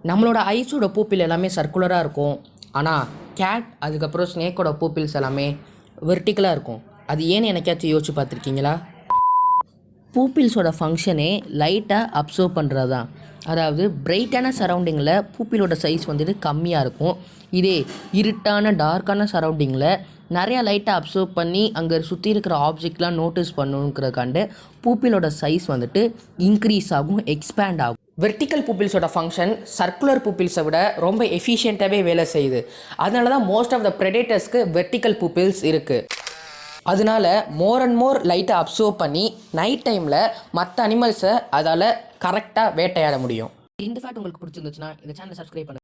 நம்மளோட ஐஸோட பூப்பில் எல்லாமே சர்க்குலராக இருக்கும். ஆனால் கேட் அதுக்கப்புறம் ஸ்னேக்கோட பூப்பில்ஸ் எல்லாமே வெர்டிக்கலாக இருக்கும். அது ஏன்னு எனக்காச்சும் யோசிச்சு பார்த்துருக்கீங்களா? பூப்பில்ஸோட ஃபங்க்ஷனே லைட்டை அப்சர்வ் பண்ணுறது தான். அதாவது பிரைட்டான சரௌண்டிங்கில் பூப்பிலோட சைஸ் வந்துட்டு கம்மியாக இருக்கும். இதே இருட்டான டார்க்கான சரௌண்டிங்கில் நிறையா லைட்டை அப்சர்வ் பண்ணி அங்கே சுற்றி இருக்கிற ஆப்ஜெக்ட்லாம் நோட்டீஸ் பண்ணணுங்கிறக்காண்டு பூப்பிலோட சைஸ் வந்துட்டு இன்க்ரீஸ் ஆகும், எக்ஸ்பேண்ட் ஆகும். வெர்டிக்கல் பூப்பில்ஸோட ஃபங்க்ஷன் சர்க்குலர் பூப்பில்ஸை விட ரொம்ப எஃபிஷியண்ட்டாகவே வேலை செய்யுது. அதனால தான் மோஸ்ட் ஆஃப் த ப்ரெடேட்டர்ஸ்க்கு வெர்டிக்கல் பூப்பில்ஸ் இருக்குது. அதனால மோர் அண்ட் மோர் லைட்டை அப்சர்வ் பண்ணி நைட் டைமில் மற்ற அனிமல்ஸை அதால் கரெக்டாக வேட்டையாட முடியும். இந்த ஃபேக்ட் உங்களுக்கு பிடிச்சிருந்துச்சுன்னா இந்த சேனலை சப்ஸ்கிரைப் பண்ணுங்கள்.